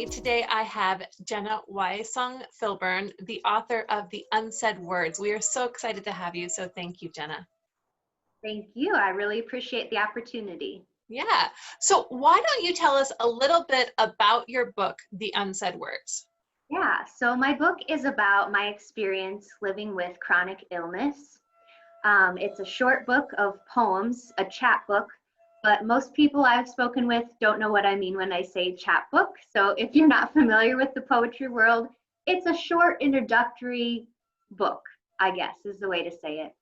me today I have Jenna Filbrun, the author of the Unsaid Words. We are so excited to have you, so thank you, Jenna. Thank you. I really appreciate the opportunity. Yeah, so why don't you tell us a little bit about your book, The Unsaid Words? Yeah, so my book is about my experience living with chronic illness. It's a short book of poems, a chat book, but most people I've spoken with don't know what I mean when I say chat book. So if you're not familiar with the poetry world, it's a short introductory book, I guess is the way to say it.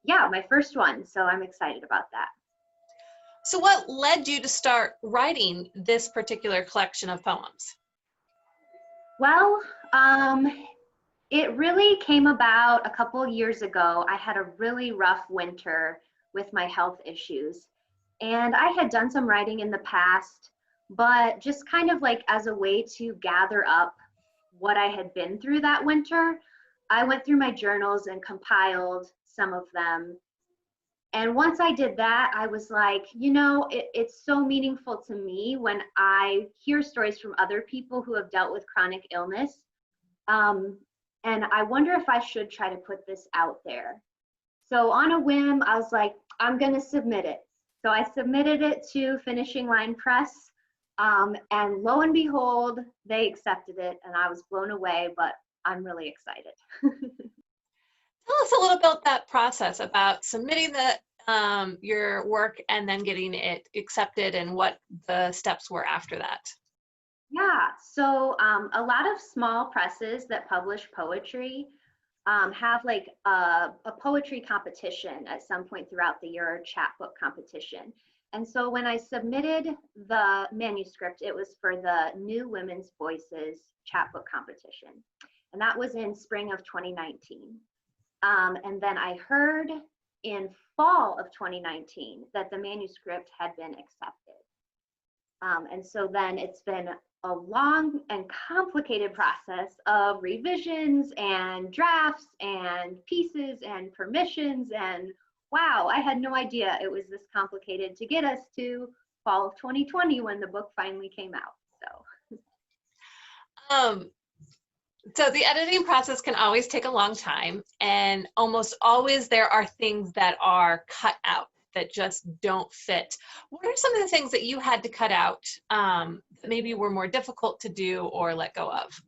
Yeah, my first one, so I'm excited about that. So what led you to start writing this particular collection of poems? Well, it really came about a couple years ago. I had a really rough winter with my health issues, and I had done some writing in the past, but just kind of like as a way to gather up what I had been through that winter, I went through my journals and compiled some of them. And once I did that, I was like, it's so meaningful to me when I hear stories from other people who have dealt with chronic illness. And I wonder if I should try to put this out there. So on a whim, I was like, I'm going to submit it. So I submitted it to Finishing Line Press. And lo and behold, they accepted it, and I was blown away, but I'm really excited. Tell us a little about that process, about submitting your work and then getting it accepted, and what the steps were after that. Yeah, so a lot of small presses that publish poetry have like a poetry competition at some point throughout the year, or chapbook competition. And so when I submitted the manuscript, it was for the New Women's Voices chapbook competition. And that was in spring of 2019. And then I heard in fall of 2019 that the manuscript had been accepted. And so then it's been a long and complicated process of revisions and drafts and pieces and permissions, and wow, I had no idea it was this complicated to get us to fall of 2020 when the book finally came out. So the editing process can always take a long time, and almost always there are things that are cut out that just don't fit. What are some of the things that you had to cut out that maybe were more difficult to do or let go of?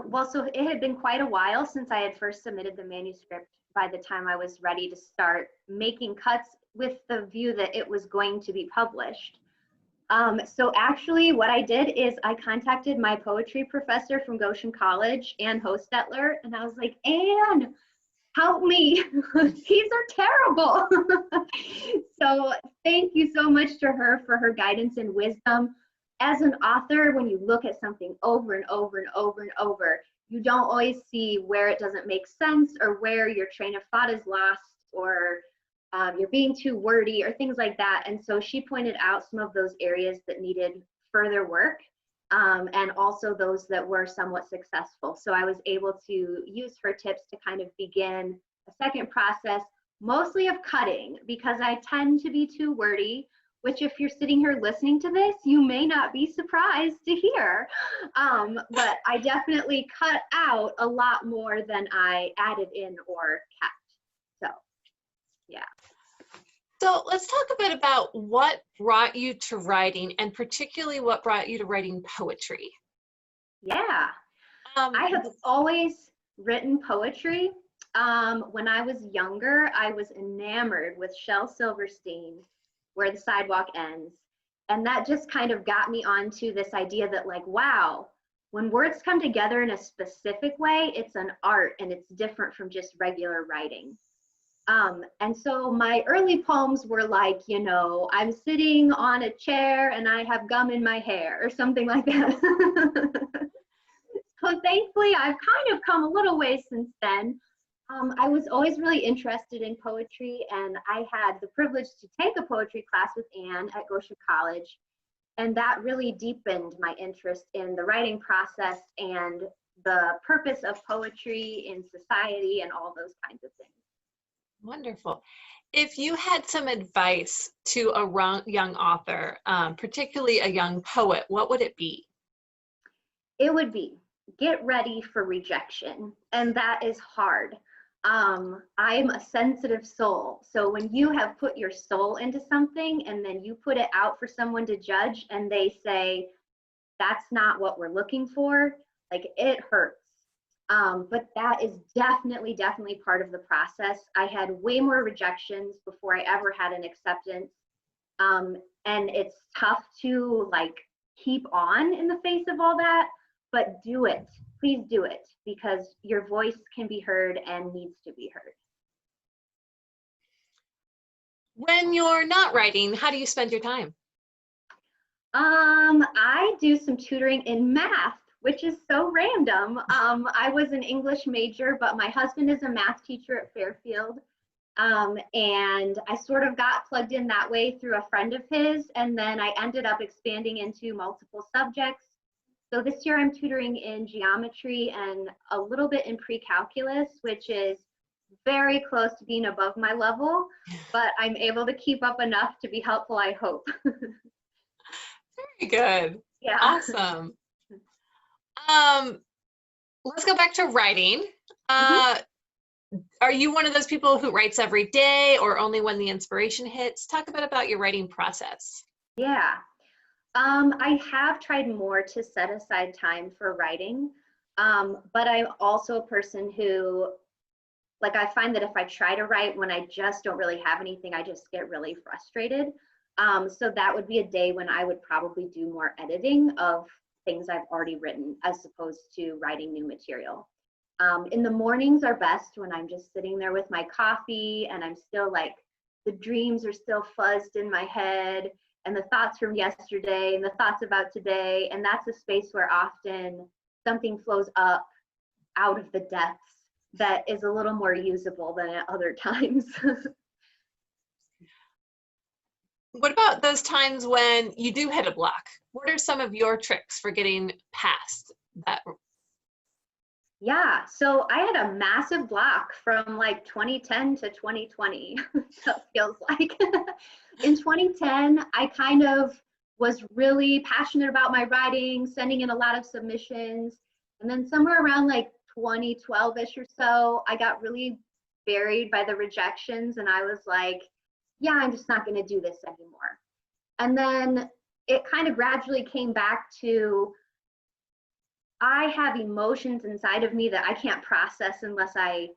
Well, so it had been quite a while since I had first submitted the manuscript by the time I was ready to start making cuts with the view that it was going to be published. So actually what I did is I contacted my poetry professor from Goshen College, Ann Hostetler, and I was like, Ann, help me, these are terrible. So thank you so much to her for her guidance and wisdom. As an author, when you look at something over and over and over and over, you don't always see where it doesn't make sense, or where your train of thought is lost, or you're being too wordy, or things like that. And so she pointed out some of those areas that needed further work, and also those that were somewhat successful. So I was able to use her tips to kind of begin a second process, mostly of cutting, because I tend to be too wordy, which if you're sitting here listening to this, you may not be surprised to hear. But I definitely cut out a lot more than I added in or kept. So, yeah. So let's talk a bit about what brought you to writing, and particularly what brought you to writing poetry. Yeah, I have always written poetry. When I was younger, I was enamored with Shel Silverstein's Where the Sidewalk Ends. And that just kind of got me onto this idea that, like, wow, when words come together in a specific way, it's an art, and it's different from just regular writing. And so my early poems were like, I'm sitting on a chair and I have gum in my hair, or something like that. So thankfully, I've kind of come a little way since then. I was always really interested in poetry, and I had the privilege to take a poetry class with Ann at Goshen College, and that really deepened my interest in the writing process and the purpose of poetry in society and all those kinds of things. Wonderful. If you had some advice to a young author, particularly a young poet, what would it be? It would be get ready for rejection, and that is hard. I'm a sensitive soul, so when you have put your soul into something and then you put it out for someone to judge and they say that's not what we're looking for, like it hurts. But that is definitely part of the process. I had way more rejections before I ever had an acceptance. And it's tough to like keep on in the face of all that, but do it. Please do it, because your voice can be heard and needs to be heard. When you're not writing, how do you spend your time? I do some tutoring in math, which is so random. I was an English major, but my husband is a math teacher at Fairfield. And I sort of got plugged in that way through a friend of his, and then I ended up expanding into multiple subjects. So this year I'm tutoring in geometry and a little bit in pre-calculus, which is very close to being above my level, but I'm able to keep up enough to be helpful, I hope. Very good. Yeah. Awesome. Let's go back to writing. Mhm. Are you one of those people who writes every day or only when the inspiration hits? Talk a bit about your writing process. Yeah. I have tried more to set aside time for writing, but I'm also a person who, like, I find that if I try to write when I just don't really have anything, I just get really frustrated. So that would be a day when I would probably do more editing of things I've already written as opposed to writing new material. In the mornings are best when I'm just sitting there with my coffee and I'm still like, the dreams are still fuzzed in my head and the thoughts from yesterday and the thoughts about today. And that's a space where often something flows up out of the depths that is a little more usable than at other times. What about those times when you do hit a block? What are some of your tricks for getting past that? Yeah, so I had a massive block from like 2010 to 2020, so it feels like. In 2010, I kind of was really passionate about my writing, sending in a lot of submissions. And then somewhere around like 2012-ish or so, I got really buried by the rejections and I was like, yeah, I'm just not going to do this anymore. And then it kind of gradually came back to I have emotions inside of me that I can't process unless I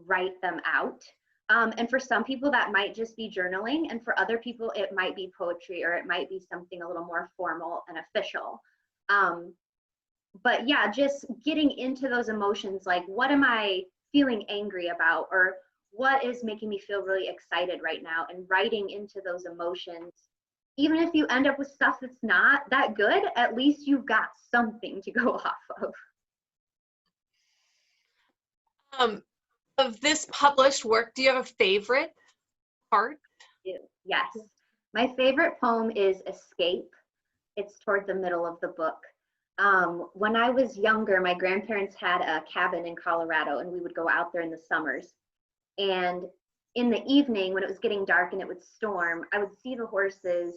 write them out. And for some people, that might just be journaling. And for other people, it might be poetry or it might be something a little more formal and official. But yeah, just getting into those emotions, like what am I feeling angry about? Or what is making me feel really excited right now? And writing into those emotions. Even if you end up with stuff that's not that good, at least you've got something to go off of. Of this published work, do you have a favorite part? Yes. My favorite poem is Escape. It's toward the middle of the book. When I was younger, my grandparents had a cabin in Colorado and we would go out there in the summers. And in the evening, when it was getting dark and it would storm, I would see the horses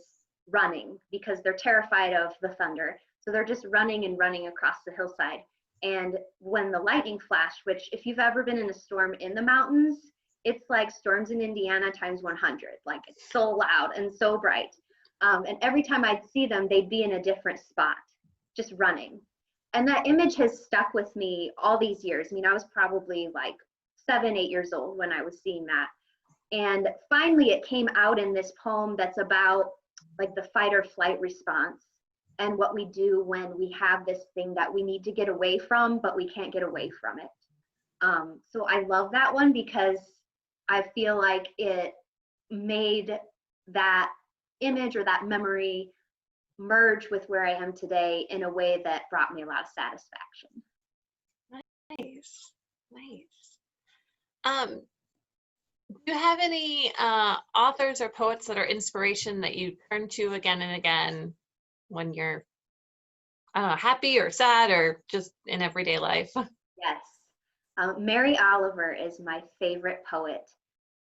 running because they're terrified of the thunder. So they're just running and running across the hillside. And when the lightning flashed, which if you've ever been in a storm in the mountains, it's like storms in Indiana times 100. Like it's so loud and so bright. And every time I'd see them, they'd be in a different spot, just running. And that image has stuck with me all these years. I mean, I was probably like 7, 8 years old when I was seeing that. And finally it came out in this poem that's about like the fight or flight response and what we do when we have this thing that we need to get away from, but we can't get away from it. So I love that one because I feel like it made that image or that memory merge with where I am today in a way that brought me a lot of satisfaction. Nice, nice. Do you have any authors or poets that are inspiration that you turn to again and again when you're, I don't know, happy or sad or just in everyday life? Yes. Mary Oliver is my favorite poet.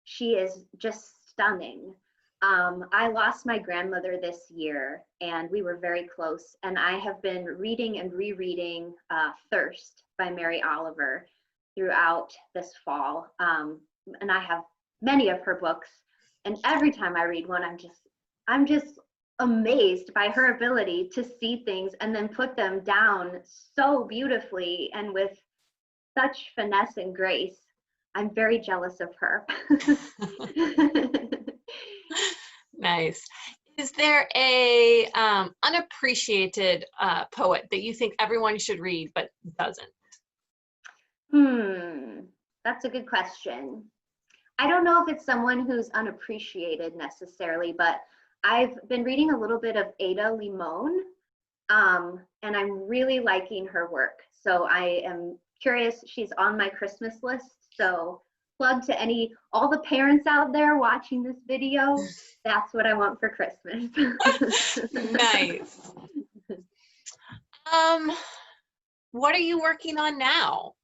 She is just stunning. I lost my grandmother this year, and we were very close. And I have been reading and rereading Thirst by Mary Oliver throughout this fall. And I have many of her books. And every time I read one, I'm just amazed by her ability to see things and then put them down so beautifully and with such finesse and grace. I'm very jealous of her. Nice. Is there a unappreciated poet that you think everyone should read but doesn't? That's a good question. I don't know if it's someone who's unappreciated necessarily, but I've been reading a little bit of Ada Limon, and I'm really liking her work. So I am curious. She's on my Christmas list. So plug to all the parents out there watching this video. That's what I want for Christmas. Nice. What are you working on now?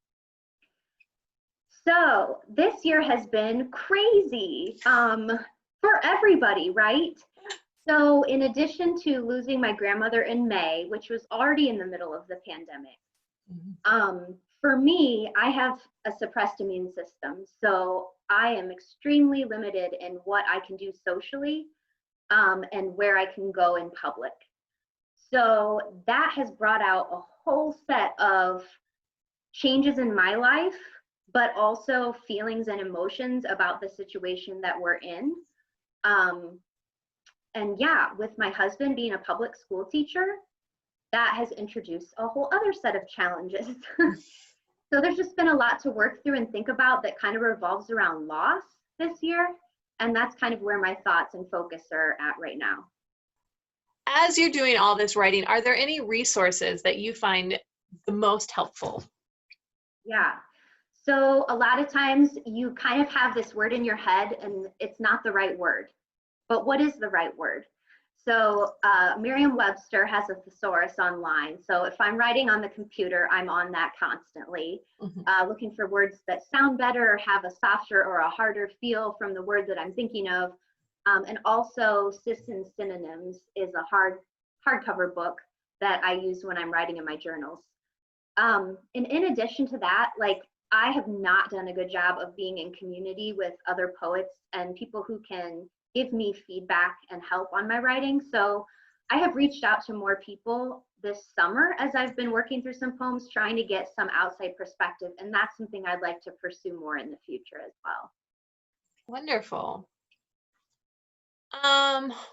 So this year has been crazy for everybody, right? So in addition to losing my grandmother in May, which was already in the middle of the pandemic, for me, I have a suppressed immune system. So I am extremely limited in what I can do socially and where I can go in public. So that has brought out a whole set of changes in my life, but also feelings and emotions about the situation that we're in. And yeah, with my husband being a public school teacher, that has introduced a whole other set of challenges. So there's just been a lot to work through and think about that kind of revolves around loss this year. And that's kind of where my thoughts and focus are at right now. As you're doing all this writing, are there any resources that you find the most helpful? Yeah. So a lot of times you kind of have this word in your head and it's not the right word. But what is the right word? So Merriam-Webster has a thesaurus online. So if I'm writing on the computer, I'm on that constantly, looking for words that sound better or have a softer or a harder feel from the word that I'm thinking of. And also Sis and Synonyms is a hardcover book that I use when I'm writing in my journals. And in addition to that, like I have not done a good job of being in community with other poets and people who can give me feedback and help on my writing. So I have reached out to more people this summer as I've been working through some poems, trying to get some outside perspective. And that's something I'd like to pursue more in the future as well. Wonderful.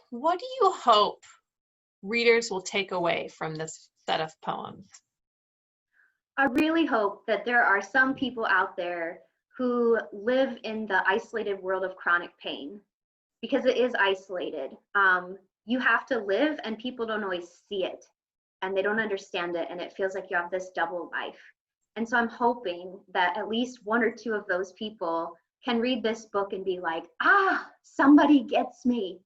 What do you hope readers will take away from this set of poems? I really hope that there are some people out there who live in the isolated world of chronic pain, because it is isolated. You have to live and people don't always see it and they don't understand it, and it feels like you have this double life. And so I'm hoping that at least one or two of those people can read this book and be like, somebody gets me.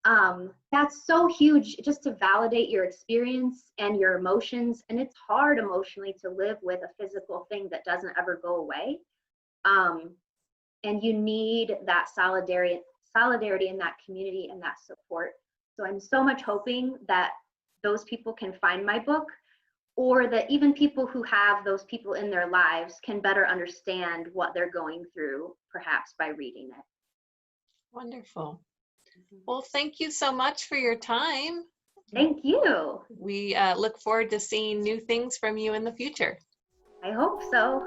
That's so huge, just to validate your experience and your emotions. And it's hard emotionally to live with a physical thing that doesn't ever go away. And you need that solidarity in that community and that support. So I'm so much hoping that those people can find my book, or that even people who have those people in their lives can better understand what they're going through, perhaps by reading it. Wonderful. Well, thank you so much for your time. Thank you. We look forward to seeing new things from you in the future. I hope so.